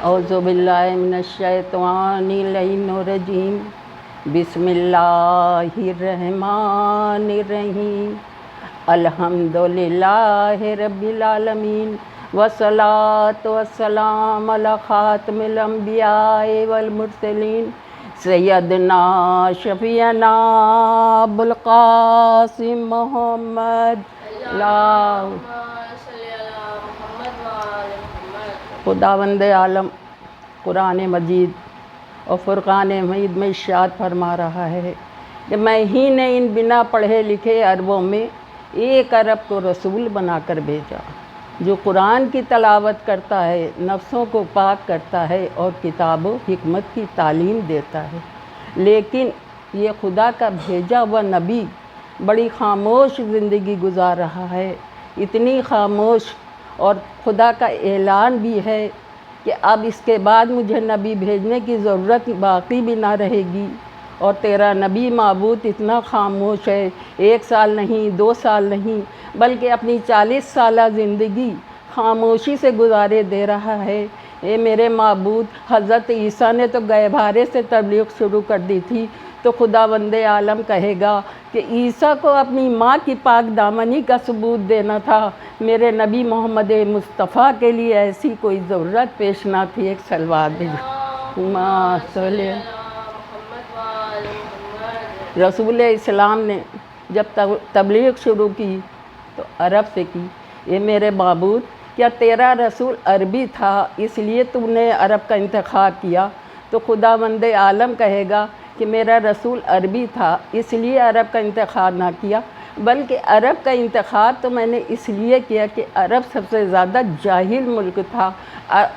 اعوذ باللہ من الشیطان اللعین الرجیم بسم اللہ الرحمن الرحیم الحمدللہ رب العالمین والصلاة والسلام علی خاتم الانبیاء والمرسلین سیدنا شفیعنا ابوالقاسم محمد خداوند عالم قرآن مجید اور فرقان حمید میں ارشاد فرما رہا ہے کہ میں ہی نے ان بنا پڑھے لکھے عربوں میں ایک عرب کو رسول بنا کر بھیجا جو قرآن کی تلاوت کرتا ہے، نفسوں کو پاک کرتا ہے اور کتاب و حکمت کی تعلیم دیتا ہے۔ لیکن یہ خدا کا بھیجا ہوا نبی بڑی خاموش زندگی گزار رہا ہے، اتنی خاموش، اور خدا کا اعلان بھی ہے کہ اب اس کے بعد مجھے نبی بھیجنے کی ضرورت باقی بھی نہ رہے گی، اور تیرا نبی معبود اتنا خاموش ہے، 1 سال نہیں، 2 سال نہیں، بلکہ اپنی 40 سالہ زندگی خاموشی سے گزارے دے رہا ہے۔ اے میرے معبود، حضرت عیسیٰ نے تو گئے بھارے سے تبلیغ شروع کر دی تھی، تو خداوند عالم کہے گا کہ عیسیٰ کو اپنی ماں کی پاک دامنی کا ثبوت دینا تھا، میرے نبی محمد مصطفیٰ کے لیے ایسی کوئی ضرورت پیش نہ تھی۔ ایک صلوات بھیجو۔ رسول اسلام نے جب تبلیغ شروع کی تو عرب سے کی، یہ میرے معبود، کیا تیرا رسول عربی تھا اس لیے تم نے عرب کا انتخاب کیا؟ تو خداوند عالم کہے گا کہ میرا رسول عربی تھا اس لیے عرب کا انتخاب نہ کیا، بلکہ عرب کا انتخاب تو میں نے اس لیے کیا کہ عرب سب سے زیادہ جاہل ملک تھا،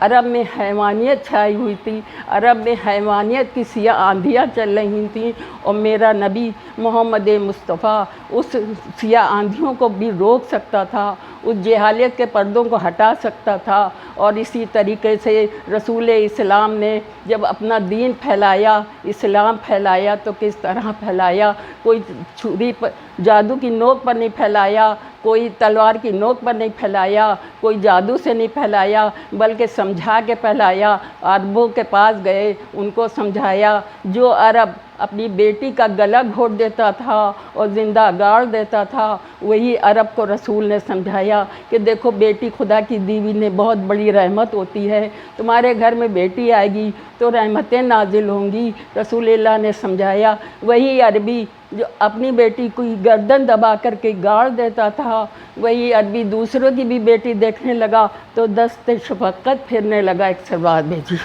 عرب میں حیوانیت چھائی ہوئی تھی، عرب میں حیوانیت کی سیاہ آندھیاں چل رہی تھیں، اور میرا نبی محمد مصطفیٰ اس سیاہ آندھیوں کو بھی روک سکتا تھا، اس جہالت کے پردوں کو ہٹا سکتا تھا۔ اور اسی طریقے سے رسول اسلام نے جب اپنا دین پھیلایا، اسلام پھیلایا، تو کس طرح پھیلایا؟ کوئی چھری پر، جادو کی نوک پر نہیں پھیلایا، کوئی تلوار کی نوک پر نہیں پھیلایا، کوئی جادو سے نہیں پھیلایا، بلکہ سمجھا کے پھیلایا۔ عربوں کے پاس گئے، ان کو سمجھایا۔ جو عرب اپنی بیٹی کا گلا گھونٹ دیتا تھا اور زندہ گاڑ دیتا تھا، وہی عرب کو رسول نے سمجھایا کہ دیکھو بیٹی خدا کی دیوی نے بہت بڑی رحمت ہوتی ہے، تمہارے گھر میں بیٹی آئے گی تو رحمتیں نازل ہوں گی، رسول اللہ نے سمجھایا۔ وہی عربی جو اپنی بیٹی کو گردن دبا کر کے گاڑ دیتا تھا، وہی عربی دوسروں کی بھی بیٹی دیکھنے لگا تو دست شفقت پھرنے لگا۔ ایک سلوات بھیجی۔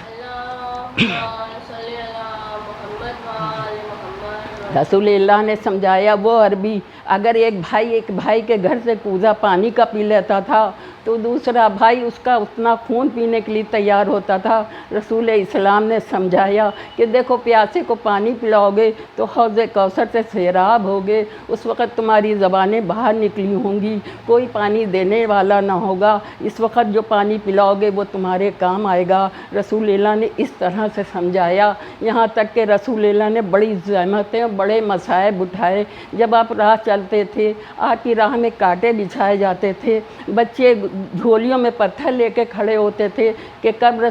رسول اللہ نے سمجھایا، وہ عربی اگر ایک بھائی کے گھر سے کوزہ پانی کا پی لیتا تھا تو دوسرا بھائی اس کا اتنا خون پینے کے لیے تیار ہوتا تھا۔ رسول اسلام نے سمجھایا کہ دیکھو پیاسے کو پانی پلاؤ گے تو حوض کوثر سے سیراب ہوگے، اس وقت تمہاری زبانیں باہر نکلی ہوں گی، کوئی پانی دینے والا نہ ہوگا، اس وقت جو پانی پلاؤ گے وہ تمہارے کام آئے گا۔ رسول اللہ نے اس طرح سے سمجھایا، یہاں تک کہ رسول اللہ نے بڑی زحمتیں اور بڑے مصائب اٹھائے۔ جب آپ راہ چلتے تھے، آپ کی راہ میں کانٹے بچھائے جاتے تھے، بچے جھولیوں میں پتھر لے کے کھڑے ہوتے تھے کہ کب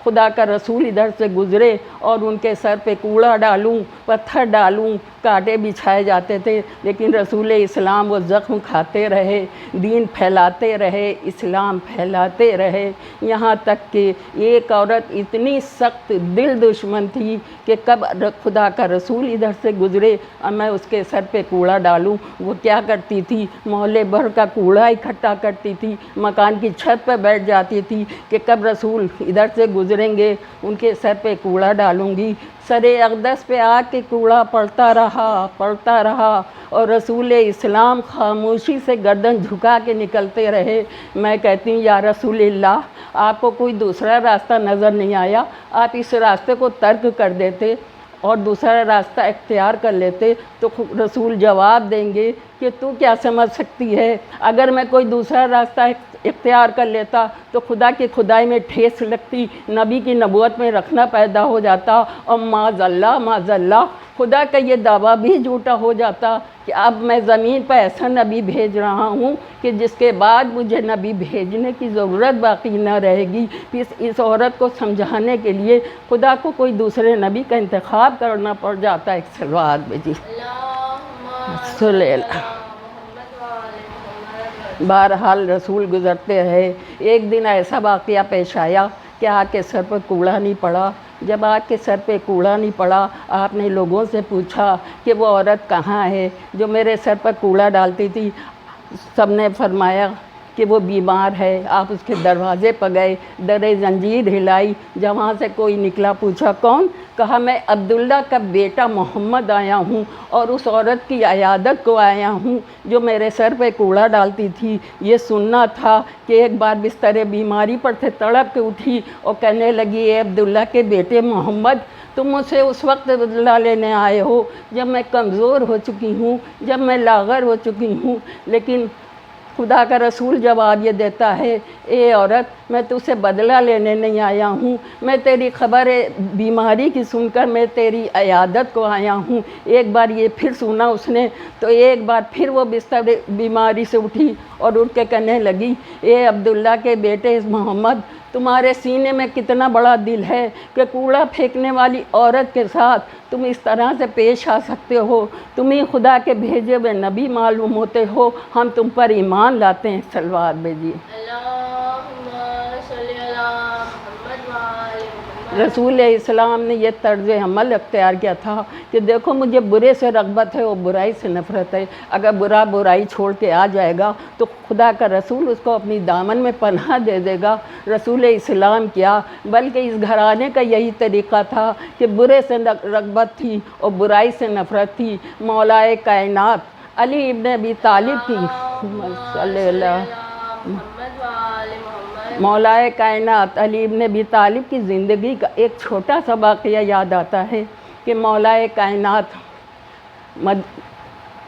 خدا کا رسول ادھر سے گزرے اور ان کے سر پہ کوڑا ڈالوں، پتھر ڈالوں، کانٹے بچھائے جاتے تھے۔ لیکن رسول اسلام وہ زخم کھاتے رہے، دین پھیلاتے رہے، اسلام پھیلاتے رہے، یہاں تک کہ ایک عورت اتنی سخت دل دشمن تھی کہ کب خدا کا رسول ادھر سے گزرے اور میں اس کے سر پہ کوڑا ڈالوں۔ وہ کیا کرتی تھی؟ محلے بھر کا کوڑا اکٹھا کرتی تھی، مکان کی چھت پر بیٹھ جاتی تھی کہ کب رسول ادھر سے گزریں گے، ان کے سر پہ کوڑا ڈالوں گی۔ سر اقدس پہ آ کے کوڑا پڑتا رہا اور رسول اسلام خاموشی سے گردن جھکا کے نکلتے رہے۔ میں کہتی ہوں یا رسول اللہ، آپ کو کوئی دوسرا راستہ نظر نہیں آیا؟ آپ اس راستے کو ترک کر دیتے اور دوسرا راستہ اختیار کر لیتے تو رسول جواب دیں گے کہ تو کیا سمجھ سکتی ہے، اگر میں کوئی دوسرا راستہ اختیار کر لیتا تو خدا کی خدائی میں ٹھیس لگتی، نبی کی نبوت میں رکھنا پیدا ہو جاتا، اور معاذ اللہ خدا کا یہ دعویٰ بھی جھوٹا ہو جاتا کہ اب میں زمین پر ایسا نبی بھیج رہا ہوں کہ جس کے بعد مجھے نبی بھیجنے کی ضرورت باقی نہ رہے گی۔ پھر اس عورت کو سمجھانے کے لیے خدا کو کوئی دوسرے نبی کا انتخاب کرنا پڑ جاتا ہے۔ ایک سلوات بھیجی صلی اللہ۔ بہرحال رسول گزرتے رہے، ایک دن ایسا واقعہ پیش آیا کہ آگ کے سر پر کوڑا نہیں پڑا۔ جب آگ کے سر پہ کوڑا نہیں پڑا، آپ نے لوگوں سے پوچھا کہ وہ عورت کہاں ہے جو میرے سر پر کوڑا ڈالتی تھی؟ سب نے فرمایا کہ وہ بیمار ہے۔ آپ اس کے دروازے پر گئے، در زنجیر ہلائی، جب وہاں سے کوئی نکلا، پوچھا کون؟ کہا میں عبداللہ کا بیٹا محمد آیا ہوں، اور اس عورت کی عیادت کو آیا ہوں جو میرے سر پہ کوڑا ڈالتی تھی۔ یہ سننا تھا کہ ایک بار بستر بیماری پر سے تڑپ کے اٹھی اور کہنے لگی، اے عبداللہ کے بیٹے محمد، تم مجھ سے اس وقت بدلہ لینے آئے ہو جب میں کمزور ہو چکی ہوں، جب میں لاغر ہو چکی ہوں، لیکن خدا کا رسول جواب یہ دیتا ہے، اے عورت، میں تجھ سے بدلہ لینے نہیں آیا ہوں، میں تیری خبر بیماری کی سن کر میں تیری عیادت کو آیا ہوں۔ ایک بار یہ پھر سنا اس نے تو ایک بار پھر وہ بستر بیماری سے اٹھی اور اٹھ کے کہنے لگی، اے عبداللہ کے بیٹے محمد، تمہارے سینے میں کتنا بڑا دل ہے کہ کوڑا پھینکنے والی عورت کے ساتھ تم اس طرح سے پیش آ سکتے ہو؟ تم ہی خدا کے بھیجے ہوئے نبی معلوم ہوتے ہو، ہم تم پر ایمان لاتے ہیں۔ صلوات بھیجیے۔ رسول اسلام نے یہ طرز عمل اختیار کیا تھا کہ دیکھو مجھے برے سے رغبت ہے اور برائی سے نفرت ہے، اگر برائی چھوڑ کے آ جائے گا تو خدا کا رسول اس کو اپنی دامن میں پناہ دے دے گا۔ رسول اسلام کیا بلکہ اس گھرانے کا یہی طریقہ تھا کہ برے سے رغبت تھی اور برائی سے نفرت تھی۔ مولائے کائنات علی ابن ابی طالب کی صلی اللہ مولائے کائنات علی ابن ابی طالب کی زندگی کا ایک چھوٹا سا واقعہ یاد آتا ہے کہ مولائے کائنات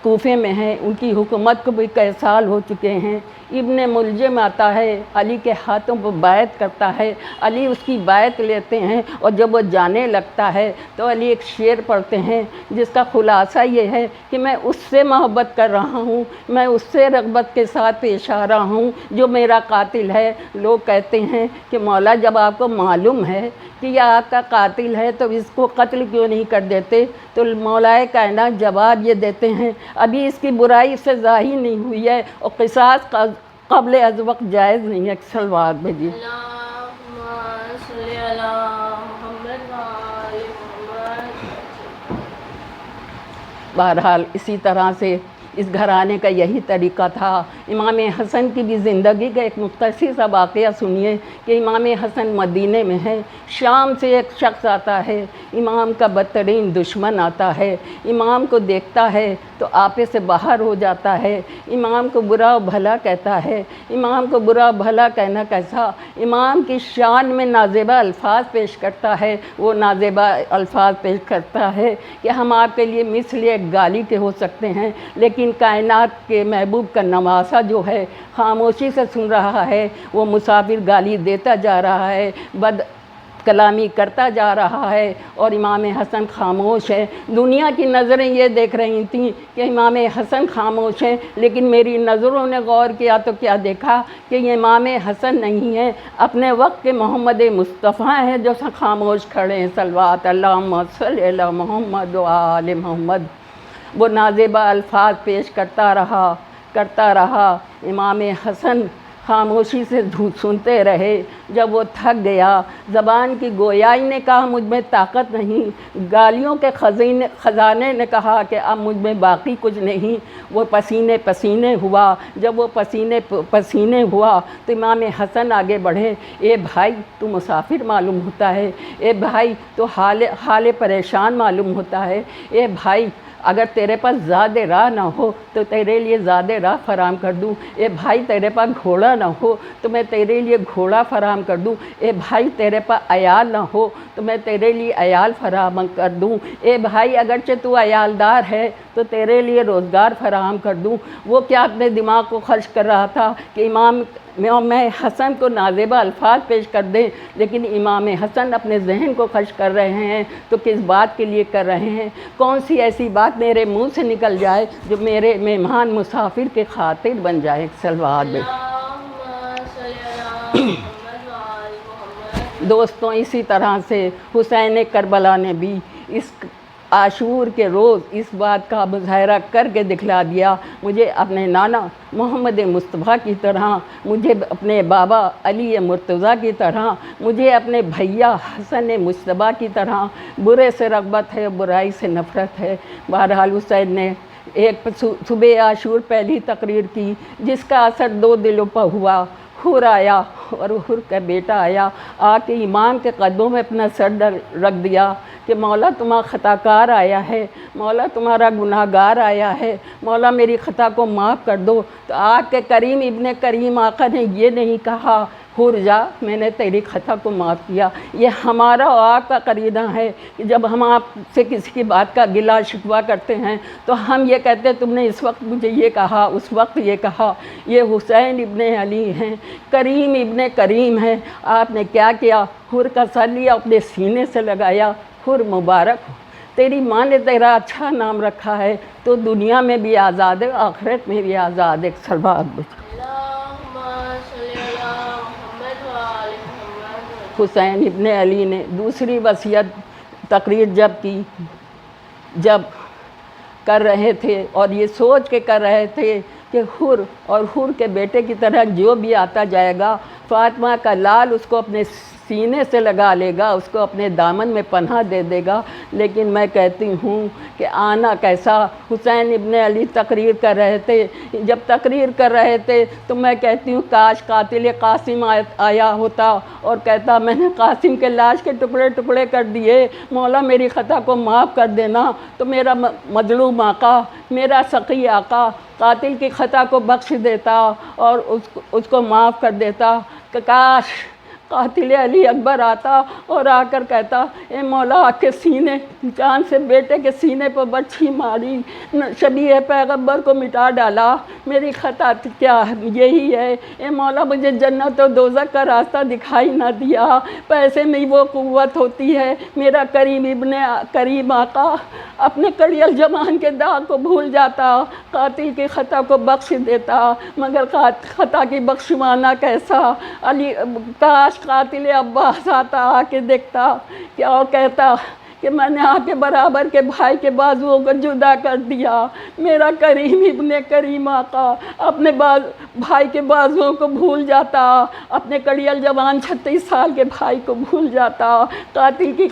کوفے میں ہیں، ان کی حکومت کو بھی کئی سال ہو چکے ہیں۔ ابن ملجم آتا ہے، علی کے ہاتھوں پر بیعت کرتا ہے، علی اس کی بیعت لیتے ہیں، اور جب وہ جانے لگتا ہے تو علی ایک شعر پڑھتے ہیں جس کا خلاصہ یہ ہے کہ میں اس سے محبت کر رہا ہوں، میں اس سے رغبت کے ساتھ پیش آ رہا ہوں جو میرا قاتل ہے۔ لوگ کہتے ہیں کہ مولا جب آپ کو معلوم ہے کہ یہ آپ کا قاتل ہے تو اس کو قتل کیوں نہیں کر دیتے؟ تو مولائے کائنات جواب یہ دیتے ہیں، ابھی اس کی برائی اس سے ظاہر نہیں ہوئی ہے اور قصاص قبل از وقت جائز نہیں ہے۔ صلوات بھیجیے۔ بہرحال اسی طرح سے اس گھرانے کا یہی طریقہ تھا۔ امام حسن کی بھی زندگی کا ایک مختصر سا واقعہ سنیے کہ امام حسن مدینے میں ہے، شام سے ایک شخص آتا ہے، امام کا بدترین دشمن آتا ہے، امام کو دیکھتا ہے تو آپے سے باہر ہو جاتا ہے، امام کو برا و بھلا کہتا ہے۔ امام کو برا و بھلا کہنا کیسا، امام کی شان میں نازیبہ الفاظ پیش کرتا ہے، وہ نازیبہ الفاظ پیش کرتا ہے کہ ہم آپ کے لیے مثل ایک گالی کے ہو سکتے ہیں، لیکن کائنات کے محبوب کا نواسہ جو ہے خاموشی سے سن رہا ہے، وہ مسافر گالی دیتا جا رہا ہے، بد کلامی کرتا جا رہا ہے، اور امام حسن خاموش ہے۔ دنیا کی نظریں یہ دیکھ رہی تھیں کہ امام حسن خاموش ہیں، لیکن میری نظروں نے غور کیا تو کیا دیکھا کہ یہ امام حسن نہیں ہیں، اپنے وقت کے محمد مصطفیٰ ہیں جو خاموش کھڑے ہیں۔ صلوات اللہم صلی علی محمد و آل محمد۔ وہ نازیبہ الفاظ پیش کرتا رہا، امام حسن خاموشی سے سنتے رہے۔ جب وہ تھک گیا، زبان کی گویائی نے کہا مجھ میں طاقت نہیں، گالیوں کے خزانے نے کہا کہ اب مجھ میں باقی کچھ نہیں۔ وہ پسینے ہوا۔ جب وہ پسینے ہوا تو امام حسن آگے بڑھے، اے بھائی تو مسافر معلوم ہوتا ہے، اے بھائی تو حال پریشان معلوم ہوتا ہے، اے بھائی اگر تیرے پاس زیادہ راہ نہ ہو تو تیرے لیے زیادہ راہ فراہم کر دوں، اے بھائی تیرے پاس گھوڑا نہ ہو تو میں تیرے لیے گھوڑا فراہم کر دوں، اے بھائی تیرے پاس عیال نہ ہو تو میں تیرے لیے عیال فراہم کر دوں، اے بھائی اگرچہ تو عیالدار ہے تو تیرے لیے روزگار فراہم کر دوں۔ وہ کیا اپنے دماغ کو خرچ کر رہا تھا کہ امام میں حسن کو نازیبہ الفاظ پیش کر دیں، لیکن امام حسن اپنے ذہن کو خرچ کر رہے ہیں تو کس بات کے لیے کر رہے ہیں؟ کون سی ایسی بات میرے منہ سے نکل جائے جو میرے مہمان مسافر کے خاطر بن جائے؟ صلوات بے دوستوں، اسی طرح سے حسین کربلا نے بھی اس عاشور کے روز اس بات کا مظاہرہ کر کے دکھلا دیا، مجھے اپنے نانا محمد مصطفیٰ کی طرح، مجھے اپنے بابا علی مرتضیٰ کی طرح، مجھے اپنے بھیا حسن مجتبیٰ کی طرح برے سے رغبت ہے، برائی سے نفرت ہے۔ بہرحال حسین نے ایک صبح عاشور پہلی تقریر کی جس کا اثر 2 دلوں پر ہوا۔ حر آیا اور حر کا بیٹا آیا، آ کے امام کے قدموں میں اپنا سر رکھ دیا کہ مولا تمہارا خطا کار آیا ہے، مولا تمہارا گناہ گار آیا ہے، مولا میری خطا کو معاف کر دو۔ تو آ کے کریم ابن کریم آقا نے یہ نہیں کہا حر جا میں نے تیری خطا کو معاف کیا۔ یہ ہمارا اور آپ کا قرینہ ہے کہ جب ہم آپ سے کسی کی بات کا گلہ شکوہ کرتے ہیں تو ہم یہ کہتے ہیں تم نے اس وقت مجھے یہ کہا، اس وقت یہ کہا۔ یہ حسین ابن علی ہیں، کریم ابن کریم ہیں۔ آپ نے کیا کیا؟ حر کا سر لیا، اپنے سینے سے لگایا، حر مبارک ہو، تیری ماں نے تیرا اچھا نام رکھا ہے تو دنیا میں بھی آزاد ہے، آخرت میں بھی آزاد ہے۔ صلوات بچ حسین ابن علی نے دوسری وصیت تقریر جب کر رہے تھے اور یہ سوچ کے کر رہے تھے کہ حر اور حر کے بیٹے کی طرح جو بھی آتا جائے گا فاطمہ کا لال اس کو اپنے سینے سے لگا لے گا، اس کو اپنے دامن میں پناہ دے دے گا، لیکن میں کہتی ہوں کہ آنا کیسا۔ حسین ابن علی تقریر کر رہے تھے، جب تقریر کر رہے تھے تو میں کہتی ہوں کاش قاتل قاسم آیا ہوتا اور کہتا میں نے قاسم کے لاش کے ٹکڑے ٹکڑے کر دیے، مولا میری خطا کو معاف کر دینا، تو میرا مظلوم آقا، میرا سقی آقا قاتل کی خطا کو بخش دیتا اور اس کو معاف کر دیتا۔ کہ کاش قاتل علی اکبر آتا اور آ کر کہتا اے مولا آپ کے سینے جان سے بیٹے کے سینے پر برچھی ماری، شبیہ پیغمبر کو مٹا ڈالا، میری خطا کیا یہی ہے، اے مولا مجھے جنت و دوزخ کا راستہ دکھائی نہ دیا، پیسے میں وہ قوت ہوتی ہے، میرا کریم ابن کریم آقا اپنے کڑیل جوان کے داغ کو بھول جاتا، قاتل کی خطا کو بخش دیتا، مگر خطا کی بخشوانا کیسا۔ علی کاش قاتل عباس آتا، آ کے دیکھتا کیا اور کہتا کہ میں نے آپ کے برابر کے بھائی کے بازوؤں کو جدا کر دیا، میرا کریم ابن کریم آقا اپنے بھائی کے بازوؤں کو بھول جاتا، اپنے کڑیل جوان 36 سال کے بھائی کو بھول جاتا، قاتل کی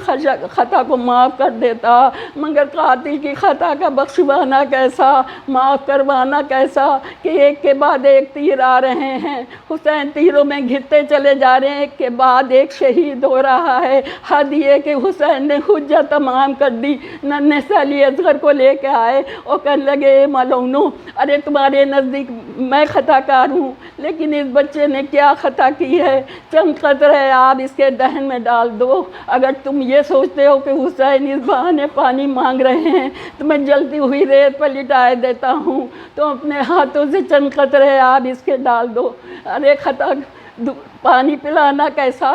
خطا کو معاف کر دیتا، مگر قاتل کی خطا کا بخشوانا کیسا، معاف کروانا کیسا کہ ایک کے بعد ایک تیر آ رہے ہیں، حسین تیروں میں گھرتے چلے جا رہے ہیں، ایک کے بعد ایک شہید ہو رہا ہے۔ حد یہ کہ حسین نے حجت تمام کر دی، ننھے سے علی اصغر کو لے کے آئے اور کہنے لگے اے ملعونو، ارے تمہارے نزدیک میں خطا کار ہوں لیکن اس بچے نے کیا خطا کی ہے، چند قطرے آب اس کے دہن میں ڈال دو، اگر تم یہ سوچتے ہو کہ حسین اس بہانے پانی مانگ رہے ہیں تو میں جلتی ہوئی ریت پر لٹائے دیتا ہوں، تو اپنے ہاتھوں سے چند قطرے آب اس کے ڈال دو۔ ارے خطا پانی پلانا کیسا،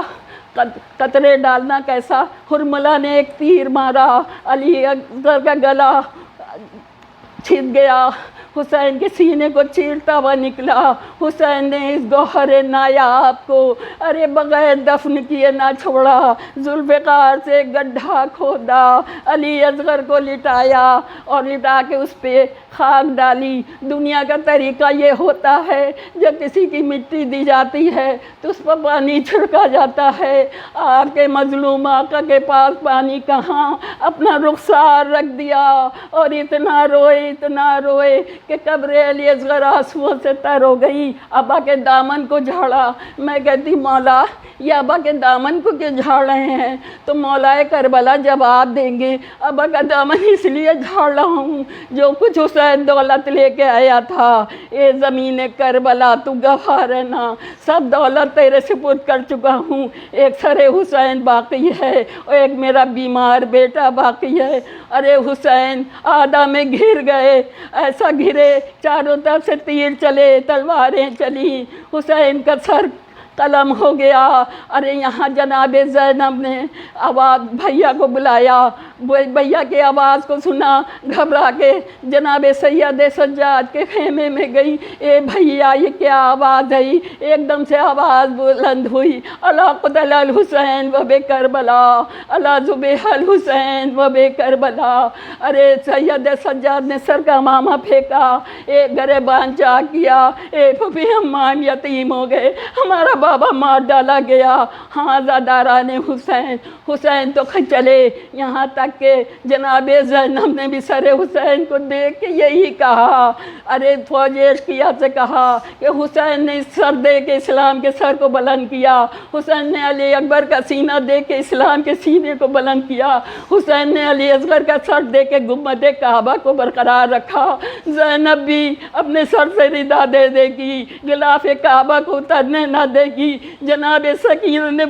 قطرے ڈالنا کیسا۔ حرملہ نے ایک تیر مارا، علی اصغر کا گلا چھپ گیا، حسین کے سینے کو چیرتا ہوا نکلا، حسین نے اس گوہر نایاب کو ارے بغیر دفن کیے نہ چھوڑا، ذوالفقار سے گڈھا کھودا، علی اصغر کو لٹایا اور لٹا کے اس پہ خاک ڈالی۔ دنیا کا طریقہ یہ ہوتا ہے جب کسی کی مٹی دی جاتی ہے تو اس پر پانی چھڑکا جاتا ہے، آپ کے مظلوم آقا کے پاس پانی کہاں، اپنا رخسار رکھ دیا اور اتنا روئے کہ قبر علی اصغر آنسوؤں سے تر ہو گئی، ابا کے دامن کو جھاڑا۔ میں کہتی مولا یہ ابا کے دامن کو کیوں جھاڑ رہے ہیں؟ تو مولائے کربلا جواب دیں گے ابا کا دامن اس لیے جھاڑ رہا ہوں جو کچھ حسین دولت لے کے آیا تھا، اے زمین کربلا تو گواہ رہنا، سب دولت تیرے سپرد کر چکا ہوں، ایک سر حسین باقی ہے اور ایک میرا بیمار بیٹا باقی ہے۔ ارے حسین آدھا میں گھر گئے، ایسا گھرے چاروں طرف سے تیر چلے، تلواریں چلی، حسین کا سر قلم ہو گیا۔ ارے یہاں جناب زینب نے آواز بھیا کو بلایا، بھیا کی آواز کو سنا، گھبرا کے جناب سید سجاد کے خیمے میں گئی۔ اے بھیا یہ کیا آواز ہے؟ ایک دم سے آواز بلند ہوئی، اللہ قتل الحسین و بے کربلا، اللہ ذبح الحسین و بے کربلا۔ ارے سید سجاد نے سر کا امامہ پھینکا، ایک گریبان چاک کیا، اے پھوپھی ہم یتیم ہو گئے، ہمارا بابا مار ڈالا گیا۔ ہاں زاداران حسین تو چلے، یہاں تک کہ جناب زینب نے بھی سر حسین کو دیکھ کے یہی کہا، ارے فوج اشقیہ سے کہا کہ حسین نے سر دے کے اسلام کے سر کو بلند کیا، حسین نے علی اکبر کا سینہ دے کے اسلام کے سینے کو بلند کیا، حسین نے علی اصغر کا سر دے کے گنبد کعبہ کو برقرار رکھا۔ زینب بھی اپنے سر سے ردا دے دے گی، غلاف کعبہ کو اترنے نہ دے گی۔ جناب سکینہ نے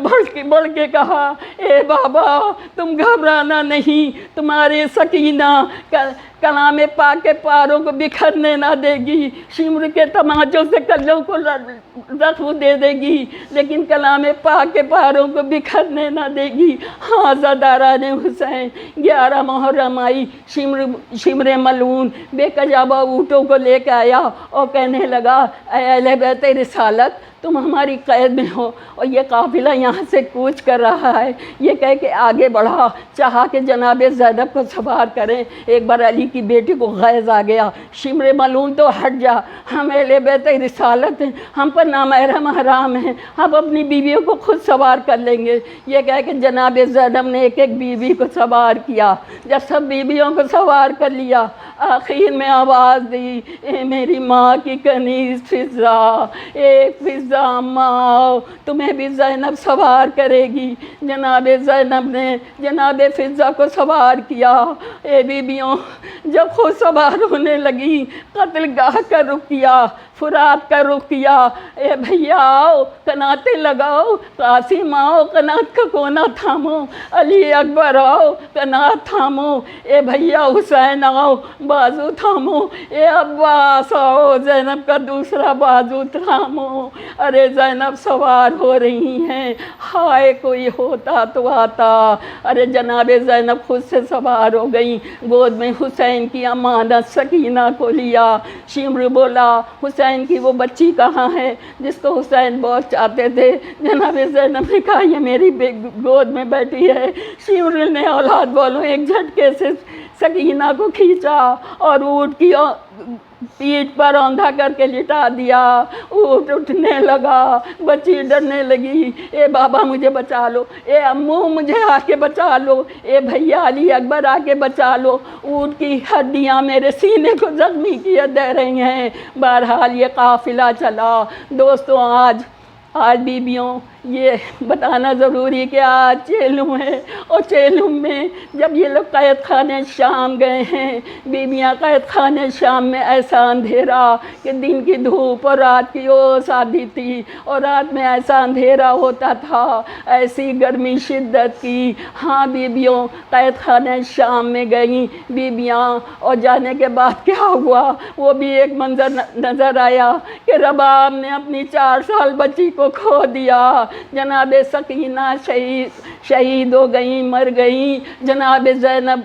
بڑھ کے کہا، اے بابا تم گھبرانا نہیں، تمہاری سکینہ کلام پاک کے پاروں کو بکھرنے نہ دے گی، شمر کے تماچوں سے کلوں کو زخم دے دے گی، لیکن کلام پاک کے پاروں کو بکھرنے نہ دے گی۔ ہاں زاداران حسین 11 محرم آئی، شمر ملعون بے کجابہ اونٹوں کو لے کے آیا اور کہنے لگا، اے اہل بیت رسالت تم ہماری قید میں ہو، اور یہ قافلہ یہاں سے کوچ کر رہا ہے۔ یہ کہہ کے آگے بڑھا، چاہا کہ جناب زینب کو سوار کریں۔ ایک بار علی کی بیٹی کو غیظ آ گیا، شمر ملعون تو ہٹ جا، ہم اہل بیت رسالت ہیں، ہم پر نامحرم حرام ہیں، ہم اپنی بیویوں کو خود سوار کر لیں گے۔ یہ کہہ کہ جناب زینب نے ایک ایک بیوی کو سوار کیا۔ جب سب بیویوں کو سوار کر لیا، آخر میں آواز دی، اے میری ماں کی کنیز فضا، ایک فضا ماں تمہیں بھی زینب سوار کرے گی۔ جناب زینب نے جناب فضا کو سوار کیا۔ اے بیبیوں جب خود سوار ہونے لگی، قتل گاہ کا رخ کیا، فرات کا رخ کیا، اے بھیا آؤ قناتیں لگاؤ، قاسم آؤ قنات کا کونا تھامو، علی اکبر آؤ قنات تھامو، اے بھیا حسین آؤ بازو تھامو، اے عباس آؤ زینب کا دوسرا بازو تھامو۔ ارے زینب سوار ہو رہی ہیں، ہائے کوئی ہوتا تو آتا۔ ارے جناب زینب خود سے سوار ہو گئیں، گود میں حسین کی امانت سکینہ کو لیا۔ شمر بولا، حسین کی وہ بچی کہاں ہے جس کو حسین بہت چاہتے تھے؟ جناب زینب نے کہا یہ میری گود میں بیٹھی ہے۔ شمر نے اولاد بولو ایک جھٹکے سے سکینہ کو کھینچا اور اونٹ کی پیٹھ پر اوندھا کر کے لٹا دیا۔ اونٹ اٹھنے لگا، بچی ڈرنے لگی، اے بابا مجھے بچا لو، اے امو مجھے آ کے بچا لو، اے بھیا علی اکبر آ کے بچا لو، اونٹ کی ہڈیاں میرے سینے کو زخمی کیے دے رہی ہیں۔ بہرحال یہ قافلہ چلا۔ دوستوں آج بیبیوں یہ بتانا ضروری کہ آج چیلم ہے، اور چیلم میں جب یہ لوگ قید خانے شام گئے ہیں، بیویاں قید خانے شام میں ایسا اندھیرا کہ دن کی دھوپ اور رات کی اوس آتی تھی، اور رات میں ایسا اندھیرا ہوتا تھا، ایسی گرمی شدت کی۔ ہاں بیویوں قید خانے شام میں گئیں بیویاں، اور جانے کے بعد کیا ہوا وہ بھی ایک منظر نظر آیا کہ رباب نے اپنی 4 سال بچی کو کھو دیا۔ جناب سکینہ شہید ہو گئیں، مر گئیں۔ جناب زینب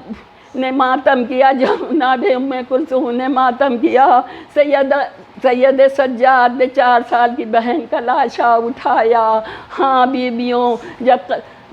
نے ماتم کیا، جناب ام کلثوم نے ماتم کیا۔ سید سجاد نے 4 سال کی بہن کا لاشا اٹھایا۔ ہاں بیبیوں جب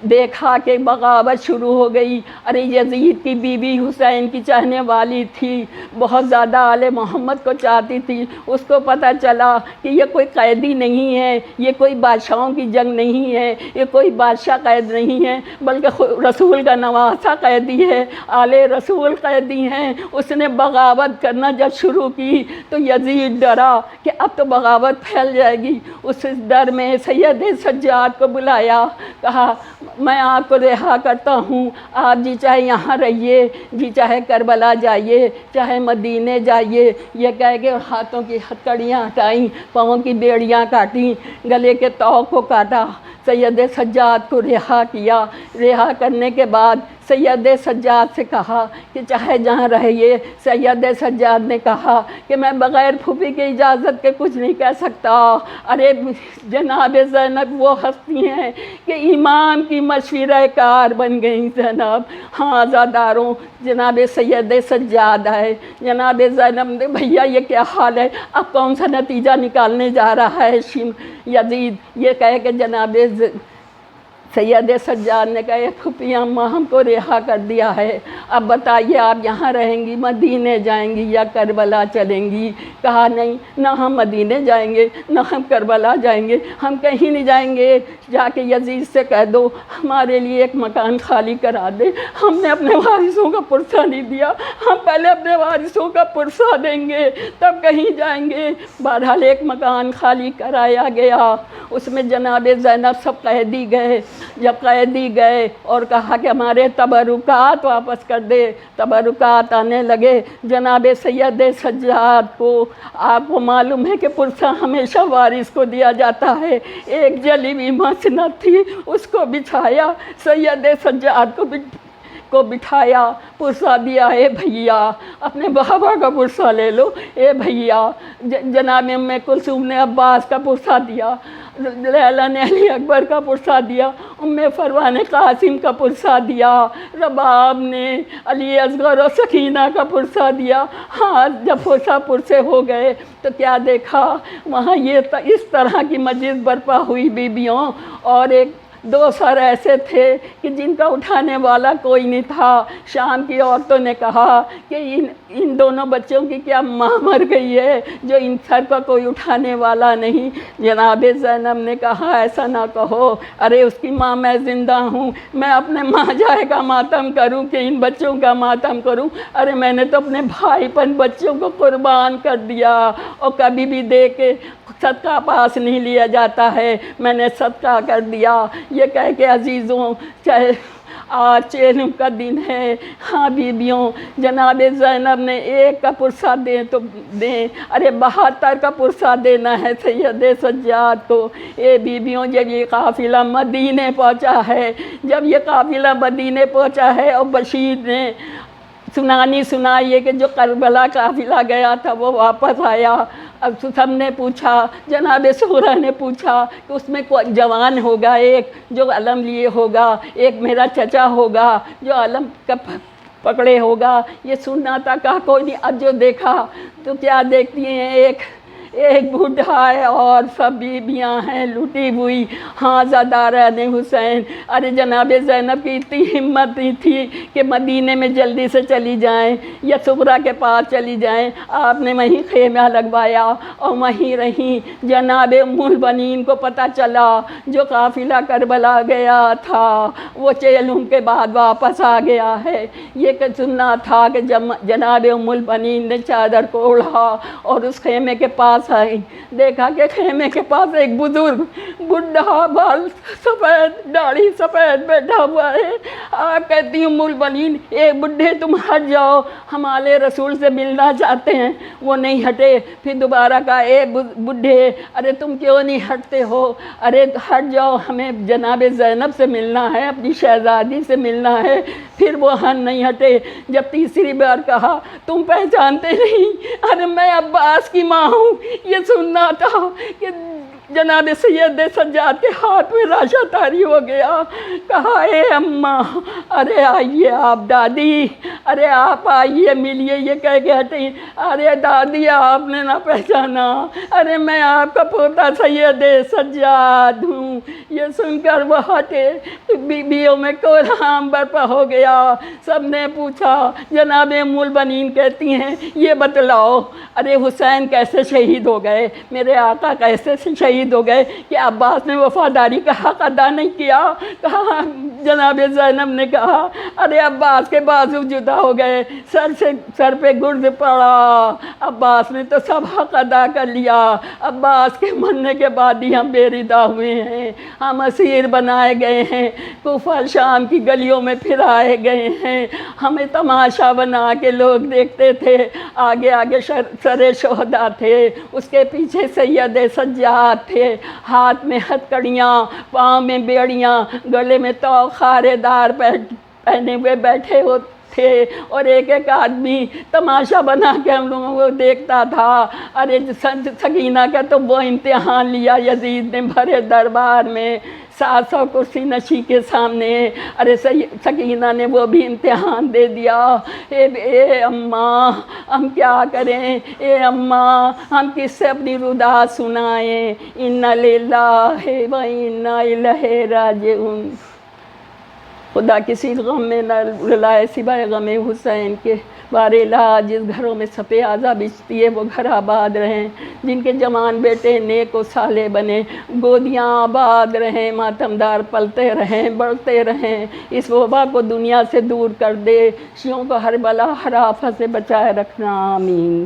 دیکھا کہ بغاوت شروع ہو گئی. ارے یزید کی بیوی حسین کی چاہنے والی تھی، بہت زیادہ آل محمد کو چاہتی تھی. اس کو پتہ چلا کہ یہ کوئی قیدی نہیں ہے، یہ کوئی بادشاہوں کی جنگ نہیں ہے، یہ کوئی بادشاہ قید نہیں ہے، بلکہ رسول کا نواسہ قیدی ہے، آل رسول قیدی ہیں. اس نے بغاوت کرنا جب شروع کی تو یزید ڈرا کہ اب تو بغاوت پھیل جائے گی. اس ڈر میں سید سجاد کو بلایا، کہا میں آپ کو رہا کرتا ہوں، آپ جی چاہے یہاں رہیے، جی چاہے کربلا جائیے، چاہے مدینے جائیے. یہ کہہ کے ہاتھوں کی ہتھکڑیاں ہٹائیں، پاؤں کی بیڑیاں کاٹیں، گلے کے طوق کو کاٹا، سید سجاد کو رہا کیا. رہا کرنے کے بعد سید سجاد سے کہا کہ چاہے جہاں رہیے. سید سجاد نے کہا کہ میں بغیر پھوپھی کی اجازت کے کچھ نہیں کہہ سکتا. ارے جناب زینب وہ ہستی ہیں کہ امام کی مشورہ کار بن گئیں زینب. ہاں عزاداروں، جناب سید سجاد آئے. جناب زینب نے بھیا یہ کیا حال ہے، اب کون سا نتیجہ نکالنے جا رہا ہے یزید؟ یہ کہہ کہ جناب سید سجاد نے کہا پھوپھی اماں ہم کو رہا کر دیا ہے، اب بتائیے آپ یہاں رہیں گی، مدینے جائیں گی یا کربلا چلیں گی؟ کہا نہیں، نہ ہم مدینے جائیں گے نہ ہم کربلا جائیں گے، ہم کہیں نہیں جائیں گے. جا کے یزید سے کہہ دو ہمارے لیے ایک مکان خالی کرا دے. ہم نے اپنے وارثوں کا پرسہ نہیں دیا، ہم پہلے اپنے وارثوں کا پرسہ دیں گے تب کہیں جائیں گے. بہرحال ایک مکان خالی کرایا گیا. اس میں جناب زینب سب قیدی گئے. جب قیدی گئے اور کہا کہ ہمارے تبرکات واپس کر دے، تبرکات آنے لگے. جناب سید سجاد کو، آپ کو معلوم ہے کہ پرسہ ہمیشہ وارث کو دیا جاتا ہے. ایک جلی ہوئی مسند تھی، اس کو بچھایا، سید سجاد کو بٹھایا، پرسہ دیا. اے بھیا اپنے بابا کا پرسہ لے لو. اے بھیا جناب ام کلثوم نے عباس کا پرسہ دیا، لیلا نے علی اکبر کا پرسہ دیا، ام فروا نے قاسم کا پرسہ دیا، رباب نے علی اصغر و سکینہ کا پرسہ دیا. ہاں جب پرسے ہو گئے تو کیا دیکھا وہاں یہ اس طرح کی مجلس برپا ہوئی بیبیوں، اور ایک دو سر ایسے تھے کہ جن کا اٹھانے والا کوئی نہیں تھا. شام کی عورتوں نے کہا کہ ان دونوں بچوں کی کیا ماں مر گئی ہے جو ان سر کا کوئی اٹھانے والا نہیں. جناب زینب نے کہا ایسا نہ کہو، ارے اس کی ماں میں زندہ ہوں، میں اپنے ماں جائے کا ماتم کروں کہ ان بچوں کا ماتم کروں؟ ارے میں نے تو اپنے بھائی پن بچوں کو قربان کر دیا، اور کبھی بھی دے کے صدقہ پاس نہیں لیا جاتا ہے، میں نے صدقہ کر دیا. یہ کہہ کے عزیزوں چاہے آج چیلوں کا دن ہے. ہاں بیبیوں، جناب زینب نے ایک کا پرسہ دیں تو دیں، ارے 72 کا پرسہ دینا ہے سید سجاد کو. اے بیبیوں جب یہ قافلہ مدینے پہنچا ہے، جب یہ قافلہ مدینے پہنچا ہے اور بشیر نے سنائیے کہ جو کربلا قافلہ گیا تھا وہ واپس آیا. اب سب نے پوچھا، جناب سغرا نے پوچھا کہ اس میں کوئی جوان ہوگا ایک جو علم لیے ہوگا، ایک میرا چچا ہوگا جو علم کا پکڑے ہوگا. یہ سننا تھا، کہا کوئی نہیں. اب جو دیکھا تو کیا دیکھتی ہیں، ایک بوڑھا ہے اور سب بیبیاں ہیں لٹی ہوئی. ہاں زاداران حسین. ارے جناب زینب کی اتنی ہمت نہیں تھی کہ مدینے میں جلدی سے چلی جائیں یا سغرا کے پاس چلی جائیں. آپ نے وہیں خیمہ لگوایا اور وہیں رہیں. جناب ام البنین کو پتہ چلا جو قافلہ کربلا گیا تھا وہ چیلوں کے بعد واپس آ گیا ہے. یہ کہ سننا تھا کہ جناب ام البنین نے چادر کو اڑا اور اس خیمے کے پاس آئی. دیکھا کہ خیمے کے پاس ایک بزرگ بڈھا، بال سفید، داڑھی سفید بیٹھا ہوا ہے. آپ کہتی ام البنین اے بڈھے تم ہٹ جاؤ، ہمارے رسول سے ملنا چاہتے ہیں. وہ نہیں ہٹے. پھر دوبارہ کہا اے بڈھے ارے تم کیوں نہیں ہٹتے ہو، ارے ہٹ جاؤ، ہمیں جناب زینب سے ملنا ہے، اپنی شہزادی سے ملنا ہے. پھر وہ نہیں ہٹے. جب تیسری بار کہا تم پہچانتے نہیں، ارے میں عباس کی ماں ہوں. یہ سننا تھا کہ جناب سید سجاد کے ہاتھ میں راشا طاری ہو گیا، کہا اے اماں، ارے آئیے آپ دادی، ارے آپ آئیے ملیے، یہ کہہ کے ہٹیں، ارے دادی آپ نے نہ پہچانا، ارے میں آپ کا پوتا سید سجاد ہوں۔ یہ سن کر وہ ہٹے، بیویوں میں کوہرام برپا ہو گیا۔ سب نے پوچھا، جناب ام البنین کہتی ہیں یہ بتلاؤ ارے حسین کیسے شہید ہو گئے، میرے آقا کیسے شہید ہو گئے کہ عباس نے وفاداری کا حق ادا نہیں کیا؟ کہا جناب زینب نے کہا ارے عباس کے بازو جدا ہو گئے، سر پہ گرز پڑا، عباس نے تو سب حق ادا کر لیا، عباس کے مرنے کے بعد ہی ہم بے ردا ہوئے ہیں، ہم اسیر بنائے گئے ہیں، کوفہ شام کی گلیوں میں پھرائے گئے ہیں، ہمیں تماشا بنا کے لوگ دیکھتے تھے، آگے آگے سر شہداء تھے، اس کے پیچھے سید سجاد تھے، ہاتھ میں ہتکڑیاں، پاؤں میں بیڑیاں، گلے میں طوق خارے دار پہنے ہوئے بیٹھے تھے، اور ایک ایک آدمی تماشا بنا کے ہم لوگوں کو دیکھتا تھا۔ ارے سکینہ کا تو وہ امتحان لیا یزید نے بھرے دربار میں، 700 کرسی نشی کے سامنے، ارے سکینہ نے وہ بھی امتحان دے دیا۔ اے اماں ہم کیا کریں، اے اماں ہم کس سے اپنی ردا سنائیں، انا للہ و انا الیہ راجعون۔ خدا کسی غم میں نہ رلائے سوائے غم حسین کے، بارالہ جس گھروں میں صفِ اعضا بچتی ہے وہ گھر آباد رہیں، جن کے جوان بیٹے نیک و صالح بنے، گودیاں آباد رہیں، ماتمدار پلتے رہیں، بڑھتے رہیں، اس وبا کو دنیا سے دور کر دے، شیعوں کو ہر بلا ہر آفت سے بچائے رکھنا، آمین۔